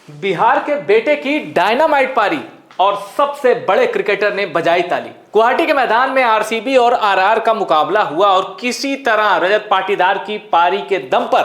बिहार के बेटे की डायनामाइट पारी और सबसे बड़े क्रिकेटर ने बजाई ताली। गुवाहाटी के मैदान में आरसीबी और आरआर का मुकाबला हुआ और किसी तरह रजत पाटीदार की पारी के दम पर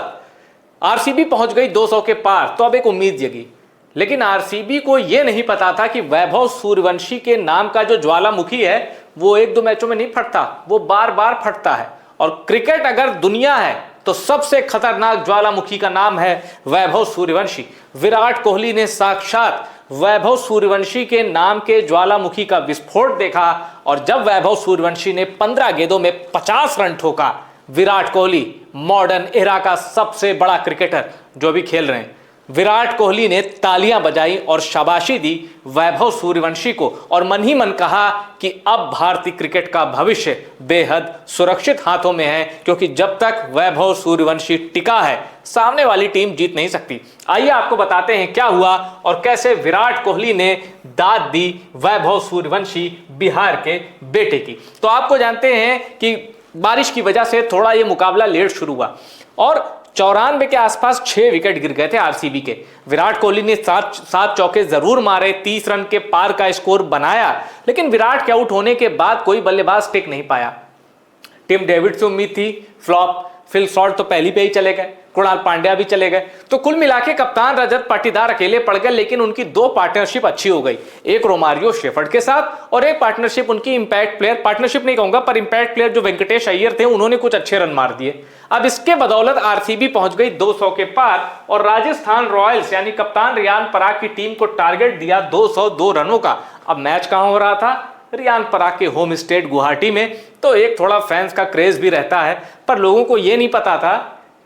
आरसीबी पहुंच गई 200 के पार। तो अब एक उम्मीद जगी, लेकिन आरसीबी को यह नहीं पता था कि वैभव सूर्यवंशी के नाम का जो ज्वालामुखी है वो एक दो मैचों में नहीं फटता, वो बार बार फटता है। और क्रिकेट अगर दुनिया है तो सबसे खतरनाक ज्वालामुखी का नाम है वैभव सूर्यवंशी। विराट कोहली ने साक्षात वैभव सूर्यवंशी के नाम के ज्वालामुखी का विस्फोट देखा और जब वैभव सूर्यवंशी ने 15 गेंदों में 50 रन ठोका, विराट कोहली मॉडर्न एरा का सबसे बड़ा क्रिकेटर जो भी खेल रहे हैं, विराट कोहली ने तालियां बजाई और शाबाशी दी वैभव सूर्यवंशी को और मन ही मन कहा कि अब भारतीय क्रिकेट का भविष्य बेहद सुरक्षित हाथों में है, क्योंकि जब तक वैभव सूर्यवंशी टिका है सामने वाली टीम जीत नहीं सकती। आइए आपको बताते हैं क्या हुआ और कैसे विराट कोहली ने दाद दी वैभव सूर्यवंशी बिहार के बेटे की। तो आपको जानते हैं कि बारिश की वजह से थोड़ा ये मुकाबला लेट शुरू हुआ और 94 के आसपास 6 विकेट गिर गए थे आरसीबी के। विराट कोहली ने 7 चौके जरूर मारे, 30 रन के पार का स्कोर बनाया, लेकिन विराट के आउट होने के बाद कोई बल्लेबाज टिक नहीं पाया। टिम डेविड से उम्मीद थी फ्लॉप, फिल सॉल्ट तो पहली पे ही चले गए, कुणाल पांड्या भी चले गए। तो कुल मिलाके कप्तान रजत पाटीदार अकेले पड़ गए, लेकिन उनकी 2 पार्टनरशिप अच्छी हो गई, एक रोमारियो शेफर्ड के साथ और एक पार्टनरशिप उनकी इंपैक्ट प्लेयर, पार्टनरशिप नहीं कहूंगा पर इंपैक्ट प्लेयर जो वेंकटेश अय्यर थे, उन्होंने कुछ अच्छे रन मार दिए। अब इसके बदौलत आरसीबी पहुंच गई 200 के पार और राजस्थान रॉयल्स यानी कप्तान रियान पराग की टीम को टारगेट दिया 202 रनों का। अब मैच कहां हो रहा था? रियान पराग के होम स्टेट गुवाहाटी में। तो एक थोड़ा फैंस का क्रेज भी रहता है, पर लोगों को यह नहीं पता था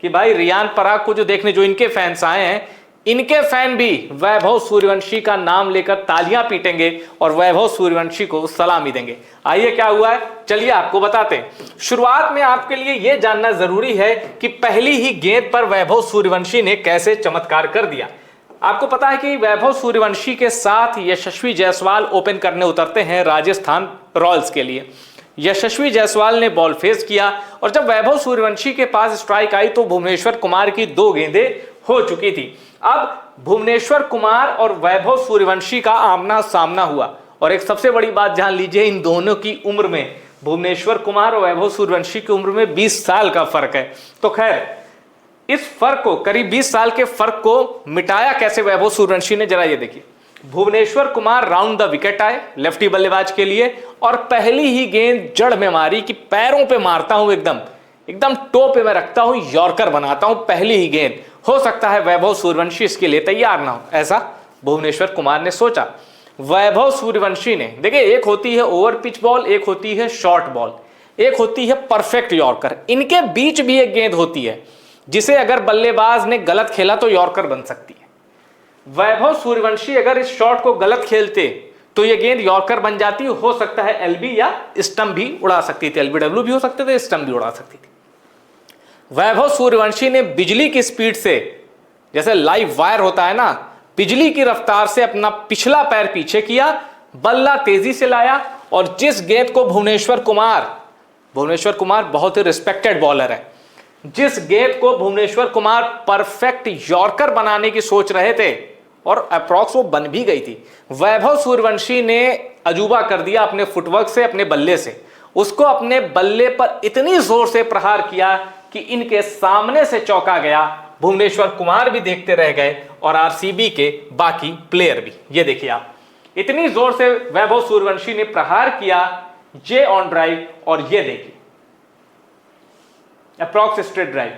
कि भाई रियान पराग को जो देखने जो इनके फैंस आए हैं, इनके फैन भी वैभव सूर्यवंशी का नाम लेकर तालियां पीटेंगे और वैभव सूर्यवंशी को सलामी देंगे। आइए क्या हुआ है, चलिए आपको बताते हैं। शुरुआत में आपके लिए यह जानना जरूरी है कि पहली ही गेंद पर वैभव सूर्यवंशी ने कैसे चमत्कार कर दिया। आपको पता है कि वैभव सूर्यवंशी के साथ यशस्वी जायसवाल ओपन करने उतरते हैं राजस्थान रॉयल्स के लिए। यशस्वी जायसवाल ने बॉल फेस किया और जब वैभव सूर्यवंशी के पास स्ट्राइक आई तो भुवनेश्वर कुमार की 2 गेंदें हो चुकी थी। अब भुवनेश्वर कुमार और वैभव सूर्यवंशी का आमना सामना हुआ और एक सबसे बड़ी बात जान लीजिए, इन दोनों की उम्र में, भुवनेश्वर कुमार और वैभव सूर्यवंशी की उम्र में 20 साल का फर्क है। तो खैर, इस फर्क को, करीब 20 साल के फर्क को मिटाया कैसे वैभव सूर्यवंशी ने, जरा ये देखिए। Bhuvneshwar Kumar round the wicket आए लेफ्टी बल्लेबाज के लिए और पहली ही गेंद जड़ में मारी कि पैरों पे मारता हूं, एकदम टो पे मैं रखता हूं, यॉर्कर बनाता हूं, पहली ही गेंद। हो सकता है वैभव सूर्यवंशी इसके लिए तैयार ना हो, ऐसा भुवनेश्वर कुमार ने सोचा। वैभव सूर्यवंशी ने, देखिए, एक होती है ओवर पिच बॉल, एक होती है शॉर्ट बॉल, एक होती है परफेक्ट यॉर्कर, इनके बीच भी एक गेंद होती है जिसे अगर बल्लेबाज ने गलत खेला तो यॉर्कर बन सकती है। वैभव सूर्यवंशी अगर इस शॉट को गलत खेलते तो यह गेंद यॉर्कर बन जाती, हो सकता है एलबी या स्टंप भी उड़ा सकती थी, एलबीडब्ल्यू भी हो सकते थे, स्टंप भी उड़ा सकती थी। वैभव सूर्यवंशी ने बिजली की स्पीड से, जैसे लाइव वायर होता है ना, बिजली की रफ्तार से अपना पिछला पैर पीछे किया, बल्ला तेजी से लाया और जिस गेंद को भुवनेश्वर कुमार बहुत ही रिस्पेक्टेड बॉलर है, जिस गेंद को भुवनेश्वर कुमार परफेक्ट यॉर्कर बनाने की सोच रहे थे और अप्रॉक्स वो बन भी गई थी, वैभव सूर्यवंशी ने अजूबा कर दिया अपने फुटवर्क से, अपने बल्ले से। उसको अपने बल्ले पर इतनी जोर से प्रहार किया कि इनके सामने से चौका गया। भुवनेश्वर कुमार भी देखते रह गए और आरसीबी के बाकी प्लेयर भी। ये देखिए आप, इतनी जोर से वैभव सूर्यवंशी ने प्रहार किया, जे ऑन ड्राइव, और ये देखिए approx straight drive.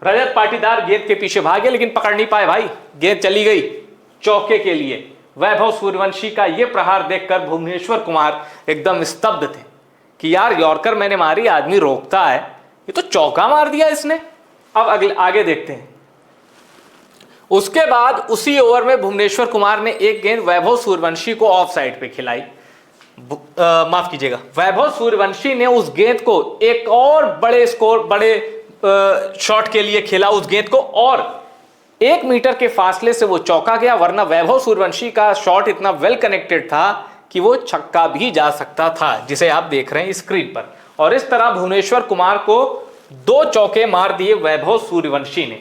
Rajat Patidar गेंद के पीछे भागे लेकिन पकड़ नहीं पाए भाई, गेंद चली गई चौके के लिए। वैभव सूर्यवंशी का यह प्रहार देखकर भुवनेश्वर कुमार एकदम स्तब्ध थे कि यार यॉर्कर मैंने मारी, आदमी रोकता है, ये तो चौका मार दिया इसने। अब आगे देखते हैं। उसके बाद उसी ओवर में भुवनेश्वर कुमार ने एक गेंद वैभव सूर्यवंशी को ऑफ साइड पे खिलाई, माफ कीजिएगा, वैभव सूर्यवंशी ने उस गेंद को एक और बड़े शॉट के लिए खेला उस गेंद को और 1 मीटर के फासले से वो चौका गया, वरना वैभव सूर्यवंशी का शॉट इतना वेल कनेक्टेड था कि वो छक्का भी जा सकता था, जिसे आप देख रहे हैं स्क्रीन पर। और इस तरह भुवनेश्वर कुमार को 2 चौके मार दिए वैभव सूर्यवंशी ने।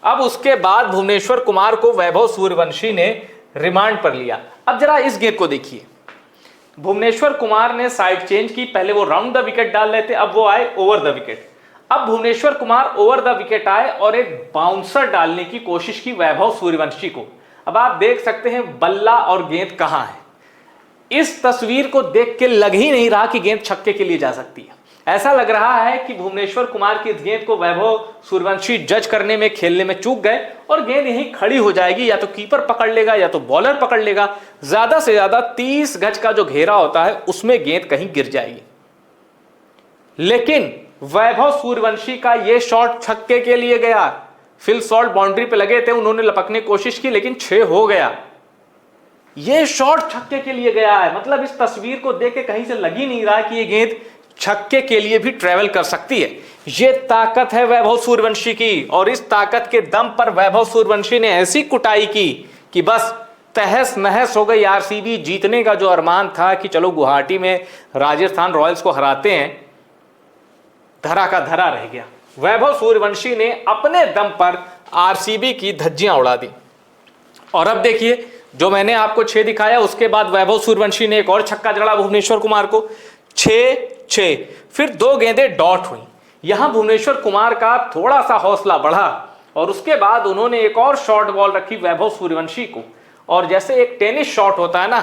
अब उसके बाद भुवनेश्वर कुमार को वैभव सूर्यवंशी ने रिमांड पर लिया। अब जरा इस गेंद को देखिए, भुवनेश्वर कुमार ने साइड चेंज की, पहले वो राउंड द विकेट डाल रहे थे, अब वो आए ओवर द विकेट। अब Bhuvneshwar Kumar over the wicket आए और एक बाउंसर डालने की कोशिश की वैभव सूर्यवंशी को। अब आप देख सकते हैं बल्ला और गेंद कहां है। इस तस्वीर को देख के लग ही नहीं रहा कि गेंद छक्के के लिए जा सकती है। ऐसा लग रहा है कि भुवनेश्वर कुमार की गेंद को वैभव सूर्यवंशी जज करने में, खेलने में चूक गए और गेंद यहीं खड़ी हो जाएगी, या तो कीपर पकड़ लेगा या तो बॉलर पकड़ लेगा। ज्यादा से ज्यादा 30 गज का जो घेरा होता है उसमें गेंद कहीं गिर जाएगी। लेकिन वैभव सूर्यवंशी का यह शॉट छक्के के लिए गया। फिल सॉल्ट बाउंड्री पे लगे थे, उन्होंने लपकने की कोशिश की लेकिन 6 हो गया। यह शॉट छक्के के लिए गया है। मतलब इस तस्वीर को देख के कहीं से लग ही नहीं रहा कि यह गेंद छक्के के लिए भी ट्रेवल कर सकती है। यह ताकत है वैभव सूर्यवंशी की, और इस ताकत के दम पर वैभव सूर्यवंशी ने ऐसी कुटाई की कि बस तहस नहस हो गई आरसीबी। जीतने का जो अरमान था कि चलो गुवाहाटी में राजस्थान रॉयल्स को हराते हैं, धरा का धरा रह गया। वैभव सूर्यवंशी ने अपने दम पर आरसीबी की धज्जियां उड़ा दी। और अब देखिए, जो मैंने आपको 6 दिखाया, उसके बाद वैभव सूर्यवंशी ने एक और छक्का जड़ा भुवनेश्वर कुमार को, 6-6। फिर 2 गेंदें डॉट हुई। यहां भुवनेश्वर कुमार का थोड़ा सा हौसला बढ़ा और उसके बाद उन्होंने एक और शॉर्ट बॉल रखी वैभव सूर्यवंशी को, और जैसे एक टेनिस शॉट होता है ना,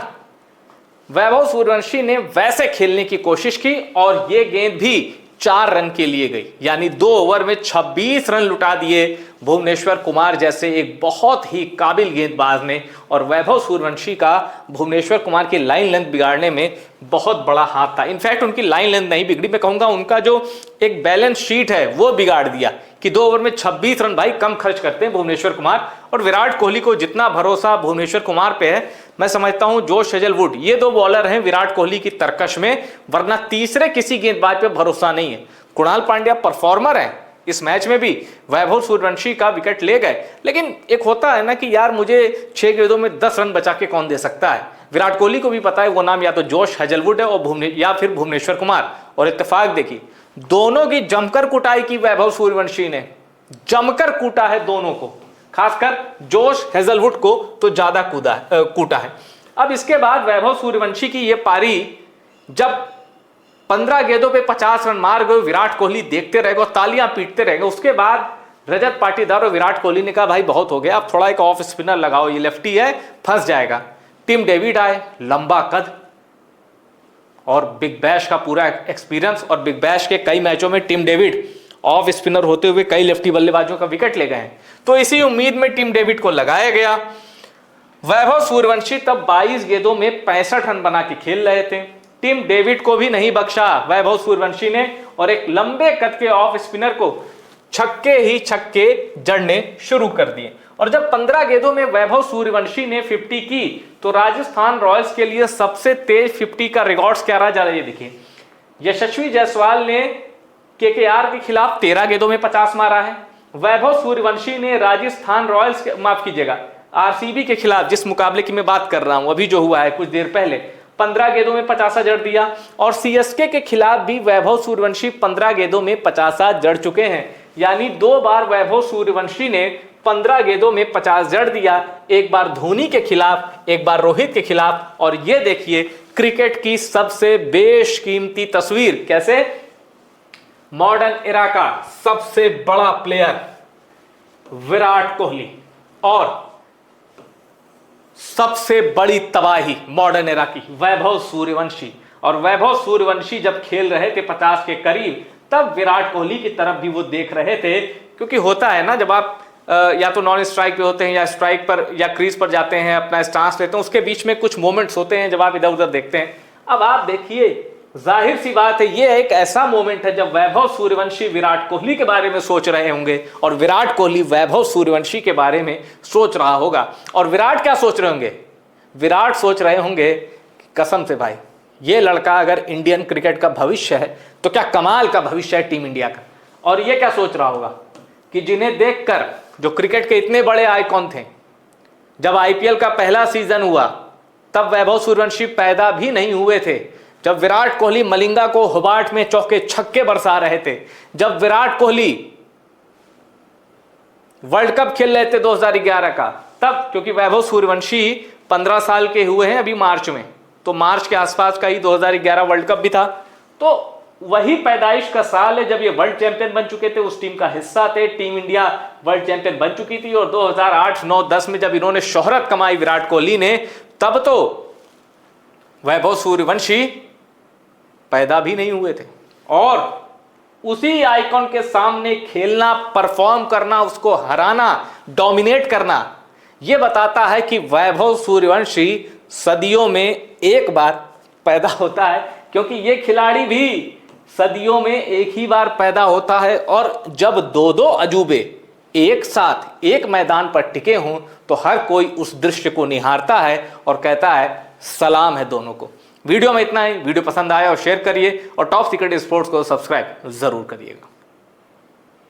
वैभव सूर्यवंशी ने वैसे खेलने की कोशिश की और यह गेंद भी 4 रन के लिए गई। यानी 2 ओवर में 26 रन लुटा दिए भुवनेश्वर कुमार जैसे एक बहुत ही काबिल गेंदबाज ने। और वैभव सूर्यवंशी का भुवनेश्वर कुमार की लाइन लेंथ बिगाड़ने में बहुत बड़ा हाथ था। इनफैक्ट उनकी लाइन लेंथ नहीं बिगड़ी, मैं कहूंगा उनका जो एक बैलेंस शीट है वो बिगाड़ दिया कि 2 ओवर में 26 रन, भाई कम खर्च करते हैं भुवनेश्वर कुमार। और विराट कोहली को जितना भरोसा भुवनेश्वर कुमार पे है, मैं समझता हूं जोश हेजलवुड, ये 2 बॉलर हैं विराट कोहली की तरकश में, वरना तीसरे किसी गेंदबाज पे भरोसा नहीं है। कुणाल पांड्या परफॉर्मर है, इस मैच में भी वैभव सूर्यवंशी का विकेट ले गए, लेकिन एक होता है ना कि यार मुझे 6 गेंदों में 10 रन बचा के कौन दे सकता है। विराट कोहली को भी पता है वो नाम या तो जोश हेजलवुड है और या फिर भुवनेश्वर कुमार। और इत्तेफाक देखिए, दोनों की जमकर कुटाई की वैभव सूर्यवंशी ने, जमकर कूटा है दोनों को, खासकर जोश हेजलवुड को तो ज्यादा कूटा है। अब इसके बाद वैभव सूर्यवंशी की यह पारी जब 15 गेंदों पे 50 रन मार गए, विराट कोहली देखते रह गए, तालियां पीटते रह गए। उसके बाद रजत पाटीदार और विराट कोहली ने कहा भाई बहुत हो गया, अब थोड़ा एक ऑफ स्पिनर लगाओ, ये लेफ्टी है फंस जाएगा। टिम डेविड आए, लंबा कद और बिग बैश का पूरा एक्सपीरियंस, और बिग बैश के कई मैचों में टिम डेविड ऑफ स्पिनर होते हुए कई लेफ्टी बल्लेबाजों का विकेट ले गए हैं। तो इसी उम्मीद में टिम डेविड को लगाया गया। वैभव सूर्यवंशी तब 22 गेंदों में 65 रन बना के खेल रहे थे। टिम डेविड को भी नहीं बख्शा वैभव सूर्यवंशी ने, और एक लंबे कद के ऑफ स्पिनर को छक्के ही छक्के जड़ने शुरू कर दिए। और जब 15 गेंदों में वैभव सूर्यवंशी ने 50 की, तो राजस्थान रॉयल्स के लिए सबसे तेज 50 का रिकॉर्ड्स क्या रहा, जा रहा है देखिए। यशस्वी जायसवाल ने केकेआर के खिलाफ 13 गेंदों में 50 मारा है। वैभव सूर्यवंशी ने राजस्थान रॉयल्स माफ कीजिएगा आरसीबी के खिलाफ, जिस मुकाबले की मैं बात कर रहा हूं अभी जो हुआ है कुछ देर पहले, 15 गेंदों में 50 जड़ दिया। और सीएसके के खिलाफ भी वैभव सूर्यवंशी 15 गेंदों में 50 जड़ चुके हैं। यानी 2 बार वैभव सूर्यवंशी ने 15 गेंदों में 50 जड़ दिया, एक बार धोनी के खिलाफ, एक बार रोहित के खिलाफ। और ये देखिए क्रिकेट की सबसे बेशकीमती तस्वीर, कैसे मॉडर्न एरा का सबसे बड़ा प्लेयर विराट कोहली और सबसे बड़ी तबाही मॉडर्न एरा की वैभव सूर्यवंशी। और वैभव सूर्यवंशी जब खेल रहे थे 50 के करीब, तब विराट कोहली की तरफ भी वो देख रहे थे। क्योंकि होता है ना, जब आप या तो नॉन स्ट्राइक पे होते हैं या स्ट्राइक पर या क्रीज पर जाते हैं, अपना स्टांस लेते हैं, उसके बीच में कुछ मोमेंट्स होते हैं जब आप इधर उधर देखते हैं। अब आप देखिए, जाहिर सी बात है ये एक ऐसा मोमेंट है जब वैभव सूर्यवंशी विराट कोहली के बारे में सोच रहे होंगे और विराट कोहली वैभव सूर्यवंशी के बारे में सोच रहा होगा। और विराट क्या सोच रहे होंगे? विराट सोच रहे होंगे कसम से भाई, ये लड़का अगर इंडियन क्रिकेट का भविष्य है तो क्या कमाल का भविष्य है टीम इंडिया का। और ये क्या सोच रहा होगा कि जिन्हें देखकर जो क्रिकेट के इतने बड़े आइकॉन थे, जब आईपीएल का पहला सीजन हुआ तब वैभव सूर्यवंशी पैदा भी नहीं हुए थे। जब विराट कोहली मलिंगा को होबार्ट में चौके छक्के बरसा रहे थे, जब विराट कोहली वर्ल्ड कप खेल रहे थे 2011 का, तब क्योंकि वैभव सूर्यवंशी 15 साल के हुए हैं अभी मार्च में, तो मार्च के आसपास का ही 2011 वर्ल्ड कप भी था। तो वही पैदाइश का साल है जब ये वर्ल्ड चैंपियन बन चुके थे, उस टीम का हिस्सा थे। टीम इंडिया वर्ल्ड चैंपियन बन चुकी थी और 2008, 9, 10 में जब इन्होंने शोहरत कमाई विराट कोहली ने, तब तो वैभव सूर्यवंशी पैदा भी नहीं हुए थे। और उसी आइकॉन के सामने खेलना, परफॉर्म करना, उसको हराना, डोमिनेट करना, यह बताता है कि वैभव सूर्यवंशी सदियों में एक बार पैदा होता है, क्योंकि यह खिलाड़ी भी सदियों में एक ही बार पैदा होता है। और जब दो अजूबे एक साथ एक मैदान पर टिके हों तो हर कोई उस दृश्य को निहारता है और कहता है सलाम है दोनों को। वीडियो में इतना ही। वीडियो पसंद आया और शेयर करिए और टॉप सीक्रेट स्पोर्ट्स को सब्सक्राइब जरूर करिएगा।